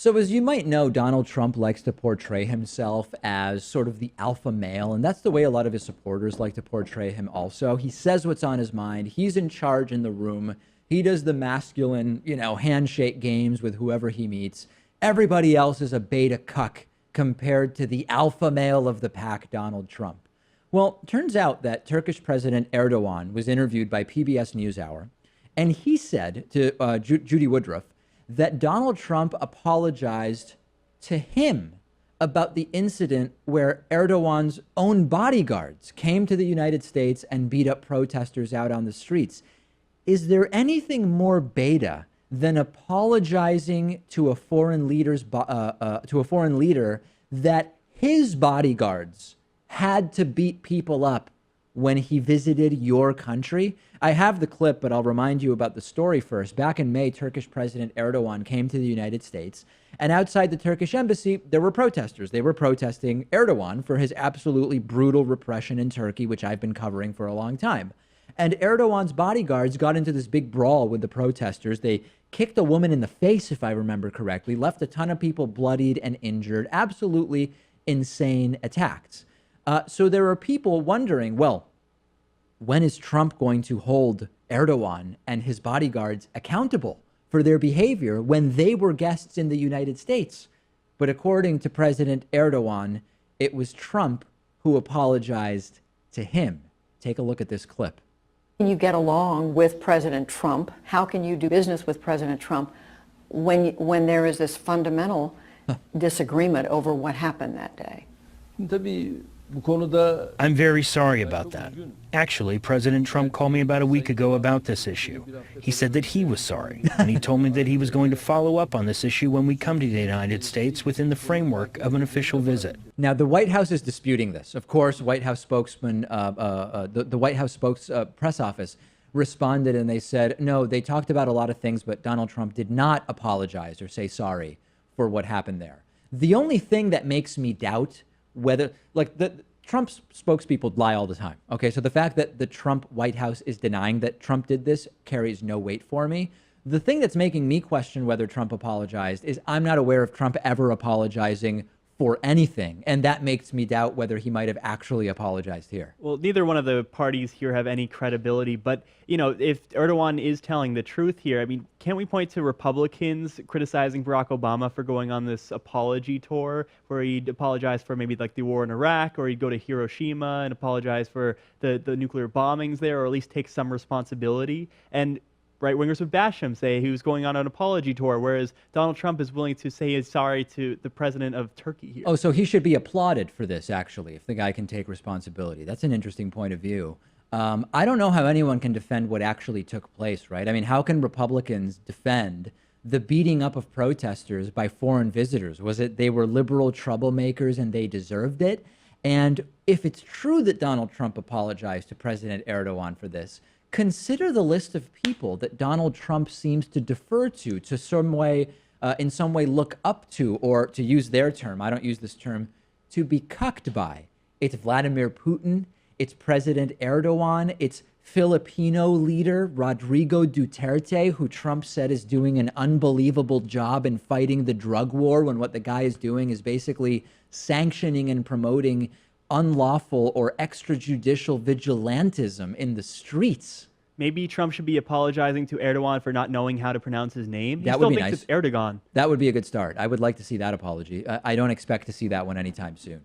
So as you might know, Donald Trump likes to portray himself as sort of the alpha male, and that's the way a lot of his supporters like to portray him also. He says what's on his mind. He's in charge in the room. He does the masculine, handshake games with whoever he meets. Everybody else is a beta cuck compared to the alpha male of the pack, Donald Trump. Well, turns out that Turkish President Erdogan was interviewed by PBS NewsHour, and he said to Judy Woodruff that Donald Trump apologized to him about the incident where Erdogan's own bodyguards came to the United States and beat up protesters out on the streets. Is there anything more beta than apologizing to a foreign leader that his bodyguards had to beat people up when he visited your country? I have the clip, but I'll remind you about the story first. Back in May, Turkish President Erdogan came to the United States, and outside the Turkish embassy, there were protesters. They were protesting Erdogan for his absolutely brutal repression in Turkey, which I've been covering for a long time. And Erdogan's bodyguards got into this big brawl with the protesters. They kicked a woman in the face, if I remember correctly, left a ton of people bloodied and injured, absolutely insane attacks. So there are people wondering, well, when is Trump going to hold Erdogan and his bodyguards accountable for their behavior when they were guests in the United States? But according to President Erdogan, it was Trump who apologized to him. Take a look at this clip. You get along with President Trump. How can you do business with President Trump when there is this fundamental disagreement over what happened that day? I'm very sorry about that. Actually, President Trump called me about a week ago about this issue. He said that he was sorry, and he told me that he was going to follow up on this issue when we come to the United States within the framework of an official visit. Now, the White House is disputing this. Of course, White House spokesman, the White House press office responded, and they said, no, they talked about a lot of things, but Donald Trump did not apologize or say sorry for what happened there. The only thing that makes me doubt whether, Trump's spokespeople lie all the time. Okay, so the fact that the Trump White House is denying that Trump did this carries no weight for me. The thing that's making me question whether Trump apologized is I'm not aware of Trump ever apologizing for anything. And that makes me doubt whether he might have actually apologized here. Well, neither one of the parties here have any credibility. But, if Erdogan is telling the truth here, I mean, can't we point to Republicans criticizing Barack Obama for going on this apology tour where he'd apologize for maybe like the war in Iraq, or he'd go to Hiroshima and apologize for the nuclear bombings there, or at least take some responsibility? And right-wingers would bash him, say he was going on an apology tour, whereas Donald Trump is willing to say he's sorry to the president of Turkey here. Oh, so he should be applauded for this, actually, if the guy can take responsibility. That's an interesting point of view. I don't know how anyone can defend what actually took place, right? I mean, how can Republicans defend the beating up of protesters by foreign visitors? Was it they were liberal troublemakers and they deserved it? And if it's true that Donald Trump apologized to President Erdogan for this, consider the list of people that Donald Trump seems to defer to some way, in some way look up to, or to use their term, I don't use this term, to be cucked by. It's Vladimir Putin, it's President Erdogan, it's Filipino leader Rodrigo Duterte, who Trump said is doing an unbelievable job in fighting the drug war, when what the guy is doing is basically sanctioning and promoting unlawful or extrajudicial vigilantism in the streets. Maybe Trump should be apologizing to Erdogan for not knowing how to pronounce his name. That would be nice. It's Erdogan. That would be a good start. I would like to see that apology. I don't expect to see that one anytime soon.